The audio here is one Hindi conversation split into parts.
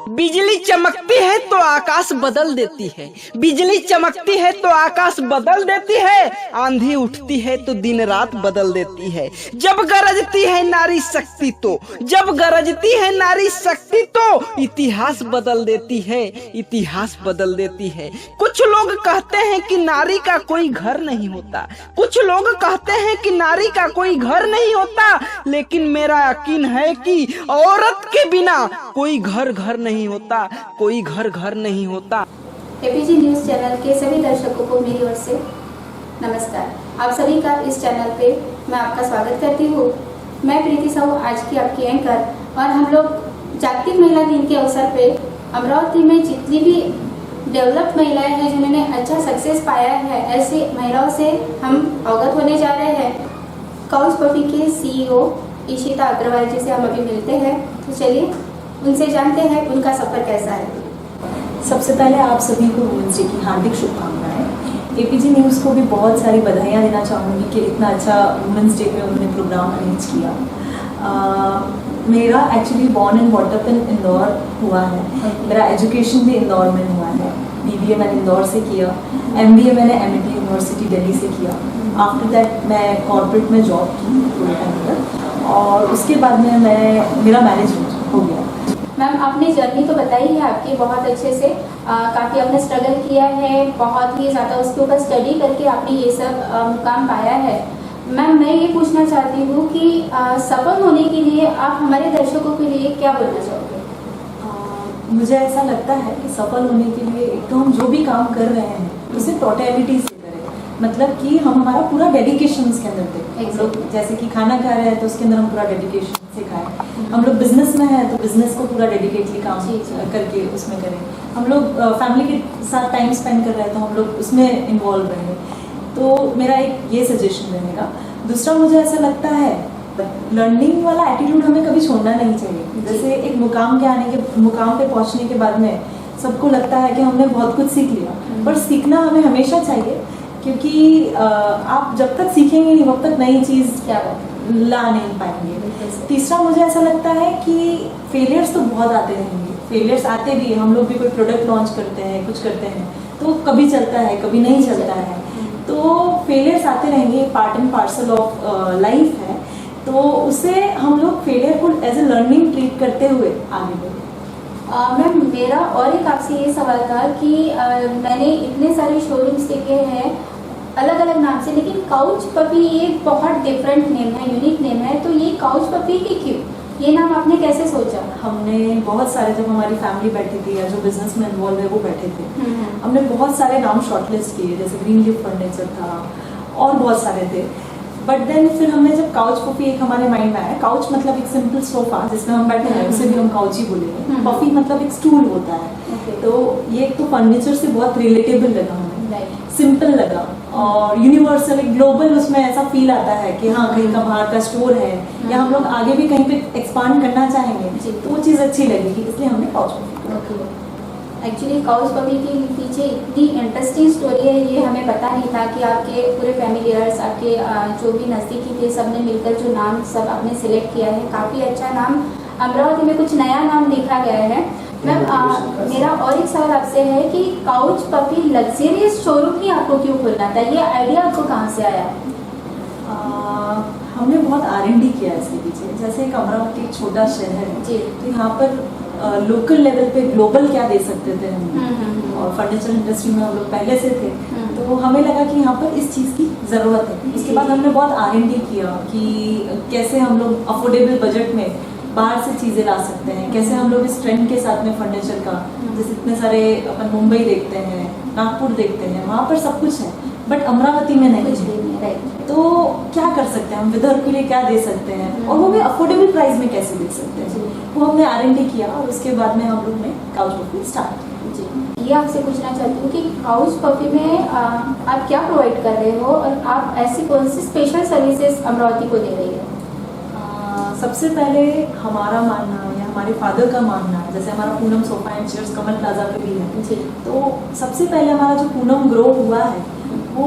बिजली चमकती है तो आकाश बदल देती है, बिजली चमकती है तो आकाश बदल देती है, आंधी उठती है तो दिन रात बदल देती है। जब गरजती है नारी शक्ति तो, जब गरजती है नारी शक्ति तो इतिहास बदल देती है, इतिहास बदल देती है। कुछ लोग कहते हैं कि नारी का कोई घर नहीं होता, कुछ लोग कहते हैं कि नारी का कोई घर नहीं होता, लेकिन मेरा यकीन है कि औरत के बिना कोई घर नहीं होता, कोई घर नहीं होता। एपीजी न्यूज चैनल के सभी दर्शकों को मेरी ओर से नमस्कार। आप सभी का इस चैनल पे मैं आपका स्वागत करती हूँ। मैं प्रीति साहू, आज की आपकी एंकर, और हम लोग जागतिक महिला दिन के अवसर पे अमरावती में जितनी भी डेवलप्ड महिलाएं हैं जिन्होंने अच्छा सक्सेस पाया है, ऐसी महिलाओं से हम अवगत होने जा रहे हैं। काउच पफी के सीईओ इशिता अग्रवाल जी से हम अभी मिलते हैं, तो चलिए उनसे जानते हैं उनका सफर कैसा है। सबसे पहले आप सभी को वुमेन्स डे की हार्दिक शुभकामनाएं। एपीजी न्यूज़ को भी बहुत सारी बधाइयाँ देना चाहूँगी कि इतना अच्छा वुमेन्स डे पे उन्होंने प्रोग्राम अरेंज किया। मेरा actually born and brought up in Indore हुआ है। मेरा एजुकेशन भी इंदौर में हुआ है। बीबीए मैंने इंदौर से किया, एमबीए मैंने एमआईटी यूनिवर्सिटी दिल्ली से किया। आफ्टर दैट मैं कॉर्पोरेट में जॉब की पूरे टाइम पर, और उसके बाद में मेरा मैनेजमेंट हो गया। मैम, आपने जर्नी तो बताई है आपकी बहुत अच्छे से, काफ़ी आपने स्ट्रगल किया है, बहुत ही ज़्यादा उसके ऊपर स्टडी करके आपने ये सब मुकाम पाया है। मैम, मैं ये पूछना चाहती हूँ कि सफल होने के लिए आप हमारे दर्शकों के लिए क्या बोलना चाहोगे? मुझे ऐसा लगता है कि सफल होने के लिए एक तो हम जो भी काम कर रहे हैं उसे टोटलिटी से करें, मतलब कि हम हमारा पूरा डेडिकेशन उसके अंदर दें। हम लोग जैसे कि खाना खा रहे हैं तो उसके अंदर हम पूरा डेडिकेशन से खाएं। हम लोग बिजनेस में हैं तो बिजनेस को पूरा डेडिकेटली काम करके उसमें करें। हम लोग फैमिली के साथ टाइम स्पेंड कर रहे हैं तो हम लोग उसमें इन्वॉल्व रहें। तो मेरा एक ये सजेशन रहेगा। दूसरा, मुझे ऐसा लगता है लर्निंग वाला एटीट्यूड हमें कभी छोड़ना नहीं चाहिए। जैसे एक मुकाम पे पहुंचने के बाद में सबको लगता है कि हमने बहुत कुछ सीख लिया, पर सीखना हमें हमेशा चाहिए, क्योंकि आप जब तक सीखेंगे नहीं वक्त तक नई चीज़ ला नहीं पाएंगे। तीसरा, मुझे ऐसा लगता है कि फेलियर्स तो बहुत आते रहेंगे, फेलियर्स आते भी, हम लोग भी कोई प्रोडक्ट लॉन्च करते हैं, कुछ करते हैं तो कभी चलता है कभी नहीं चलता है, तो फेलियर्स आते रहेंगे, part and parcel of life है। तो उससे हम लोग फेलियर को एज ए लर्निंग ट्रीट करते हुए आगे बढ़ें। मैम, मेरा और एक आपसे ये सवाल था कि मैंने इतने सारे शोरूम्स देखे हैं अलग अलग नाम से, लेकिन काउच पफी ये बहुत डिफरेंट नेम है, यूनिक नेम है, तो ये काउच पफी ही क्यों? ये नाम आपने कैसे सोचा? हमने बहुत सारे, जब हमारी फैमिली बैठी थी या जो बिजनेस में इन्वॉल्व है वो बैठे थे, हमने बहुत सारे नाम शॉर्टलिस्ट किए, जैसे ग्रीन लीफ फर्नीचर था और बहुत सारे थे। बट देन फिर हमने जब काउच पफी एक हमारे माइंड में आया। काउच मतलब एक सिंपल सोफा जिसमें हम बैठे हैं, उसे भी हम काउच ही बोलेंगे। पफी मतलब एक स्टूल होता है। तो ये एक तो फर्नीचर से बहुत रिलेटेबल लगा हमें, सिंपल लगा और यूनिवर्सल, एक ग्लोबल उसमें ऐसा फील आता है कि हाँ कहीं का बाहर का स्टोर है या हम लोग आगे भी कहीं पे एक्सपांड करना चाहेंगे तो वो चीज़ अच्छी लगेगी, इसलिए हमने couch puffy. Actually couch puffy के पीछे इतनी इंटरेस्टिंग स्टोरी है, ये हमें पता नहीं था कि आपके पूरे फैमिलियर्स, आपके जो भी नज़दीकी थे, सब ने मिलकर जो नाम सब आपने सिलेक्ट किया है, काफ़ी अच्छा नाम। अमरावती में कुछ नया नाम देखा गया है। मैम, मेरा और एक सवाल आपसे है कि काउच पफी लग्जरियस शोरूम ही आपको क्यों खोलना था? ये आइडिया आपको कहाँ से आया? हमने बहुत R&D किया इसके पीछे। जैसे एक अमरावती एक छोटा शहर है जी, तो यहाँ पर लोकल लेवल पे ग्लोबल क्या दे सकते थे हम, और फर्नीचर इंडस्ट्री में हम लोग पहले से थे, तो हमें लगा कि यहाँ पर इस चीज़ की ज़रूरत है। उसके बाद हमने बहुत R&D किया कि कैसे हम लोग अफोर्डेबल बजट में बाहर से चीज़ें ला सकते हैं, कैसे हम लोग इस ट्रेंड के साथ में फर्नीचर का, जैसे इतने सारे अपन मुंबई देखते हैं, नागपुर देखते हैं, वहाँ पर सब कुछ है, बट अमरावती में नहीं है। तो क्या कर सकते हैं हम, विदर्भ के लिए क्या दे सकते हैं, और वो भी अफोर्डेबल प्राइस में कैसे दे सकते हैं, वो हमने R&D किया और उसके बाद में हम लोग ने काउच पफी स्टार्ट की। ये आपसे पूछना चाहती हूँ कि काउच पफी में आप क्या प्रोवाइड कर रहे हो और आप ऐसी कौन सी स्पेशल सर्विसेज अमरावती को दे रही है? सबसे पहले हमारा मानना या हमारे फादर का मानना है, जैसे हमारा Poonam sofa and chairs Kamal plaza पे भी है, तो सबसे पहले हमारा जो पूनम ग्रो हुआ है वो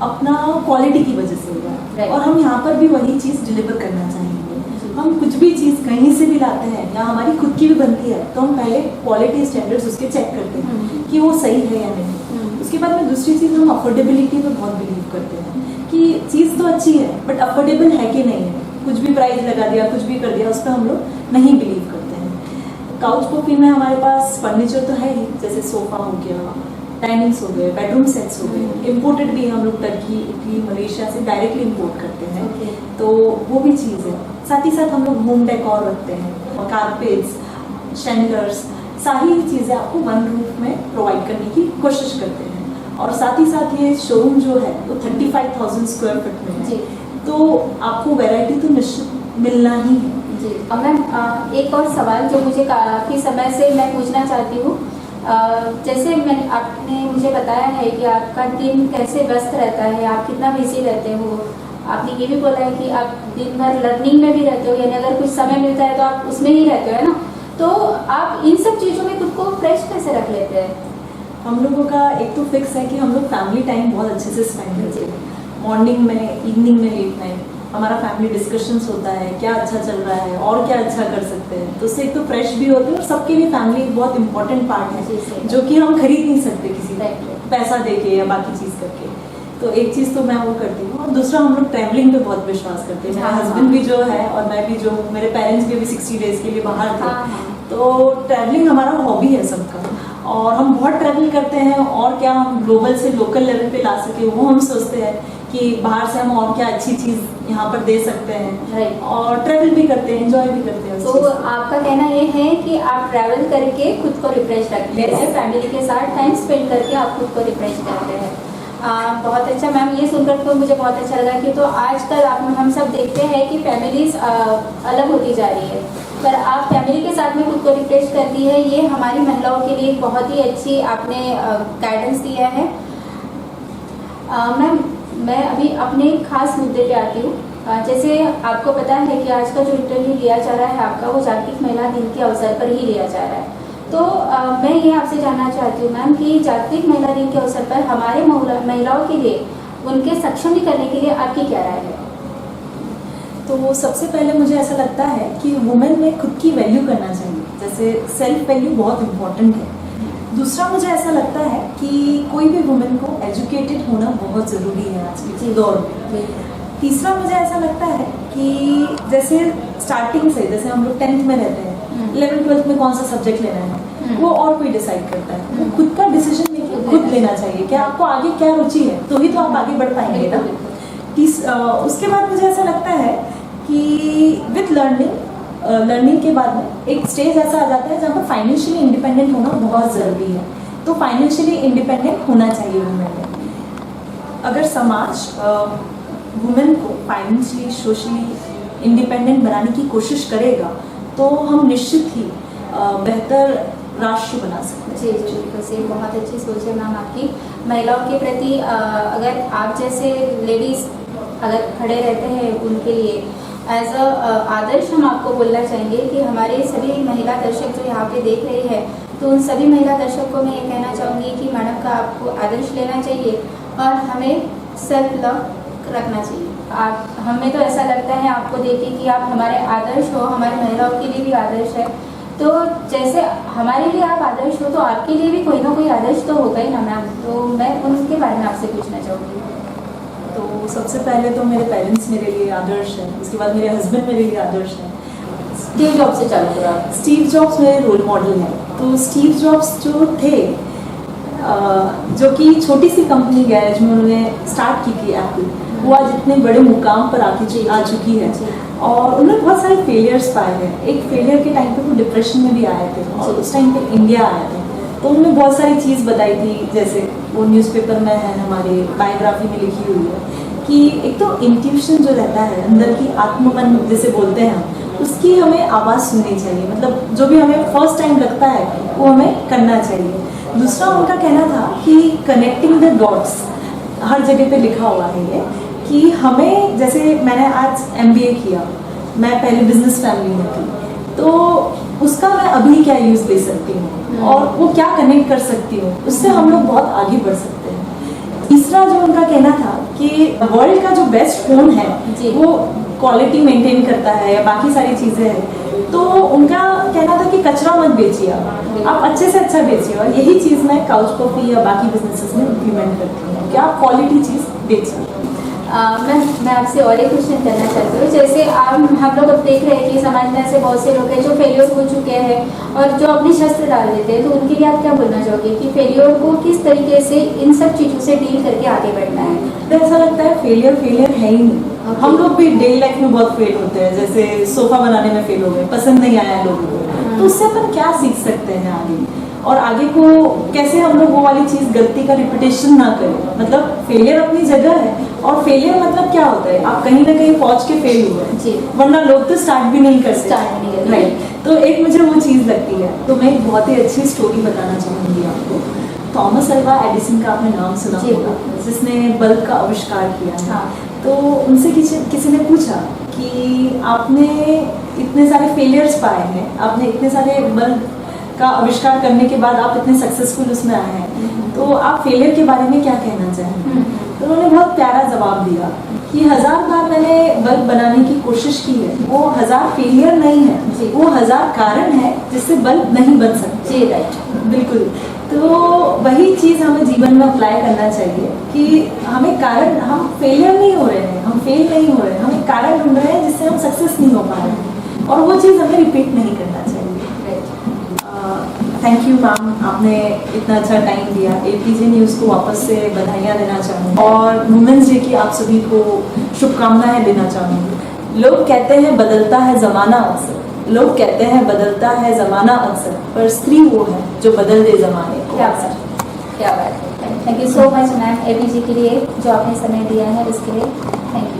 अपना क्वालिटी की वजह से हुआ है, और हम यहाँ पर भी वही चीज़ डिलीवर करना चाहेंगे। हम कुछ भी चीज़ कहीं से भी लाते हैं या हमारी खुद की भी बनती है तो हम पहले क्वालिटी स्टैंडर्ड्स उसके चेक करते हैं कि वो सही है या नहीं। उसके बाद में दूसरी चीज़ हम अफोर्डेबिलिटी पे बहुत बिलीव करते हैं कि चीज़ तो अच्छी है बट अफोर्डेबल है कि नहीं है। कुछ भी प्राइस लगा दिया, कुछ भी कर दिया, उस पर हम लोग नहीं बिलीव करते हैं। काउच पॉपी में हमारे पास फर्नीचर तो है ही, जैसे सोफा हो गया, डाइनिंग्स हो गए, बेडरूम सेट्स हो गए। इम्पोर्टेड भी हम लोग टर्की, इटली, मलेशिया से डायरेक्टली इम्पोर्ट करते हैं। तो वो भी चीज़ है। साथ ही साथ हम लोग होम डेकोर रखते हैं, कारपेट्स, शैंडलर्स, सारी चीज़ें आपको वन रूफ में प्रोवाइड करने की कोशिश करते हैं। और साथ ही साथ ये शोरूम जो है वो 35,000 स्क्वायर फीट में है, तो आपको वैरायटी तो निश्चित मिलना ही है। जी। और मैम एक और सवाल जो मुझे काफ़ी समय से मैं पूछना चाहती हूँ, जैसे आपने मुझे बताया है कि आपका दिन कैसे व्यस्त रहता है, आप कितना बिजी रहते हो। आपने ये भी बोला है कि आप दिन भर लर्निंग में भी रहते हो, यानी अगर कुछ समय मिलता है तो आप उसमें ही रहते हो, है ना। तो आप इन सब चीज़ों में खुद को फ्रेश कैसे रख लेते हैं? हम लोगों का एक तो फिक्स है कि हम लोग फैमिली टाइम बहुत अच्छे से स्पेंड करते हैं। मॉर्निंग में, इवनिंग में, लेट नाइट हमारा फैमिली डिस्कशंस होता है, क्या अच्छा चल रहा है और क्या अच्छा कर सकते हैं। तो उससे एक तो फ्रेश भी होते हैं और सबके लिए फैमिली एक बहुत इंपॉर्टेंट पार्ट है जो कि हम खरीद नहीं सकते किसी पैसा दे के या बाकी चीज़ करके। तो एक चीज़ तो मैं वो करती हूँ। और दूसरा, हम लोग ट्रैवलिंग पे बहुत विश्वास करते हैं। मेरा हस्बैंड भी जो है और मैं भी, जो मेरे पेरेंट्स भी अभी 60 डेज के लिए बाहर थे, तो ट्रैवलिंग हमारा हॉबी है सबका और हम बहुत ट्रैवल करते हैं। और क्या हम ग्लोबल से लोकल लेवल पे ला सके वो हम सोचते हैं कि बाहर से हम और क्या अच्छी चीज़ यहाँ पर दे सकते हैं। और ट्रैवल भी करते हैं, एंजॉय भी करते हैं। तो आपका कहना ये है कि आप ट्रैवल करके खुद को रिफ्रेश रखते हैं, फैमिली के साथ टाइम स्पेंड करके आप खुद को रिफ्रेश करते हैं। बहुत अच्छा मैम, ये सुनकर तो मुझे बहुत अच्छा लगा कि तो आजकल हम सब देखते हैं कि फैमिलीज अलग होती जा रही है, पर आप फैमिली के साथ में खुद को रिफ्रेश करती है। ये हमारी महिलाओं के लिए बहुत ही अच्छी आपने गाइडेंस दिया है। मैम, मैं अभी अपने खास मुद्दे पे आती हूँ। जैसे आपको पता है कि आज का जो इंटरव्यू लिया जा रहा है आपका, वो जागतिक महिला दिन के अवसर पर ही लिया जा रहा है। तो मैं ये आपसे जानना चाहती हूँ मैम कि जागतिक महिला दिन के अवसर पर हमारे महिलाओं के लिए उनके सक्षम करने के लिए आपकी क्या राय है? तो सबसे पहले मुझे ऐसा लगता है कि वुमेन में खुद की वैल्यू करना चाहिए, जैसे सेल्फ वैल्यू बहुत इम्पोर्टेंट है। दूसरा, मुझे ऐसा लगता है कि कोई भी वुमेन को एजुकेटेड होना बहुत ज़रूरी है आज के दौर में। तीसरा, मुझे ऐसा लगता है कि जैसे स्टार्टिंग से, जैसे हम लोग 10th में रहते हैं, 11th 12th में कौन सा सब्जेक्ट लेना है वो और कोई डिसाइड करता है। वो खुद का डिसीजन मेकिंग खुद लेना चाहिए कि आपको आगे क्या रुचि है, तो ही तो आप आगे बढ़ पाएंगे ना। उसके बाद मुझे ऐसा लगता है कि विथ लर्निंग के बाद में एक स्टेज ऐसा आ जाता है जहाँ पर फाइनेंशियली इंडिपेंडेंट होना बहुत ज़रूरी है। तो फाइनेंशियली इंडिपेंडेंट होना चाहिए वुमेन में। अगर समाज वुमेन को फाइनेंशियली, सोशली इंडिपेंडेंट बनाने की कोशिश करेगा तो हम निश्चित ही बेहतर राष्ट्र बना सकते हैं। जी जी, बिल्कुल सही, बहुत अच्छी सोच है मैम आपकी। महिलाओं के प्रति अगर आप जैसे लेडीज़ अगर खड़े रहते हैं उनके लिए एज अ आदर्श, हम आपको बोलना चाहेंगे कि हमारे सभी महिला दर्शक जो यहाँ पे देख रहे हैं, तो उन सभी महिला दर्शक को मैं ये कहना चाहूँगी कि मैडम का आपको आदर्श लेना चाहिए और हमें सेल्फ लव रखना चाहिए। हमें तो ऐसा लगता है आपको देख के कि आप हमारे आदर्श हो, हमारी महिलाओं के लिए भी आदर्श है। तो जैसे हमारे लिए आप आदर्श हो, तो आपके लिए भी कोई ना कोई आदर्श तो होगा ही ना मैम। तो मैं उनके बारे में आपसे पूछना चाहूँगी। तो सबसे पहले तो मेरे पेरेंट्स मेरे लिए आदर्श हैं, उसके बाद मेरे हस्बैंड मेरे लिए आदर्श हैं। स्टीव जॉब्स से चालू करा। स्टीव जॉब्स मेरे रोल मॉडल हैं। तो स्टीव जॉब्स जो थे, जो कि छोटी सी कंपनी गैरेज में उन्होंने स्टार्ट की थी एप्पल, वो आज इतने बड़े मुकाम पर आ चुकी है और उन्होंने बहुत सारे फेलियर्स पाए हैं। एक फेलियर के टाइम पे वो डिप्रेशन में भी आए थे और उस टाइम पे इंडिया आए थे, तो उन्होंने बहुत सारी चीज़ बताई थी। जैसे वो न्यूज़पेपर में है, हमारे बायोग्राफी में लिखी हुई है कि एक तो इंट्यूशन जो रहता है, अंदर की आत्ममन जिसे बोलते हैं हम, उसकी हमें आवाज़ सुननी चाहिए। मतलब जो भी हमें फर्स्ट टाइम लगता है वो हमें करना चाहिए। दूसरा, उनका कहना था कि कनेक्टिंग द डॉट्स, हर जगह पे लिखा हुआ है ये कि हमें, जैसे मैंने आज MBA किया, मैं पहले बिजनेस फैमिली में थी, तो उसका मैं अभी क्या यूज़ दे सकती हूँ और वो क्या कनेक्ट कर सकती हूँ, उससे हम लोग बहुत आगे बढ़ सकते हैं। तीसरा जो उनका कहना था कि वर्ल्ड का जो बेस्ट फ़ोन है वो क्वालिटी मेंटेन करता है या बाकी सारी चीज़ें हैं, तो उनका कहना था कि कचरा मत बेचिए, आप अच्छे से अच्छा बेचिए। और यही चीज़ मैं काउच कॉफी या बाकी बिजनेसेस में इम्प्लीमेंट करती हूँ कि आप क्वालिटी चीज़ बेचिए। मैं आपसे और एक क्वेश्चन करना चाहती हूँ। जैसे हम लोग अब देख रहे हैं कि समाज में ऐसे बहुत से लोग हैं जो फेलियर हो चुके हैं और जो अपनी शस्त्र डाल देते हैं, तो उनके लिए आप क्या बोलना चाहोगे कि फेलियर को किस तरीके से इन सब चीज़ों से डील करके आगे बढ़ना है? तो ऐसा लगता है फेलियर है ही नहीं। हम लोग भी डेली लाइफ में बहुत फेल होते हैं, जैसे सोफा बनाने में फेल हो गए, पसंद नहीं आया लोगों को, तो उससे अपन क्या सीख सकते हैं आगे, और आगे को कैसे हम लोग वो वाली चीज़ गलती का रिपीटेशन ना करें। मतलब फेलियर अपनी जगह है, और फेलियर मतलब क्या होता है, आप कहीं ना कहीं पहुंच के फेल हुए जी, वरना लोग तो स्टार्ट भी नहीं करते। राइट। तो एक मुझे वो चीज़ लगती है। तो मैं एक बहुत ही अच्छी स्टोरी बताना चाहूँगी आपको। थॉमस अल्वा एडिसन का आपने नाम सुना होगा, जिसने बल्ब का आविष्कार किया है। हाँ। तो उनसे किसी ने पूछा कि आपने इतने सारे फेलियर्स पाए हैं, आपने इतने सारे बल्ब का आविष्कार करने के बाद आप इतने सक्सेसफुल उसमें आए हैं, तो आप फेलियर के बारे में क्या कहना चाहेंगे? तो उन्होंने बहुत प्यारा जवाब दिया कि 1000 बार मैंने बल्ब बनाने की कोशिश की है, वो 1000 फेलियर नहीं है, वो 1000 कारण है जिससे बल्ब नहीं बन सकते। जी, राइट, बिल्कुल। तो वही चीज़ हमें जीवन में अप्लाई करना चाहिए कि हमें कारण, हम फेलियर नहीं हो रहे हैं, हम फेल नहीं हो रहे हैं, हम एक कारण ढूंढ रहे हैं जिससे हम सक्सेस नहीं हो पा रहे हैं, और वो चीज़ हमें रिपीट नहीं करना चाहिए। थैंक यू मैम, आपने इतना अच्छा टाइम दिया। APJ न्यूज़ को वापस से बधाइयाँ देना चाहूँगी, और वुमेंस डे की आप सभी को शुभकामनाएं देना चाहूँगी। लोग कहते हैं बदलता है ज़माना अक्सर, लोग कहते हैं बदलता है ज़माना अक्सर, पर स्त्री वो है जो बदल दे ज़माने को। क्या बात है। Thank you so much ma'am APJ के लिए जो आपने समय दिया है, इसके लिए थैंक यू।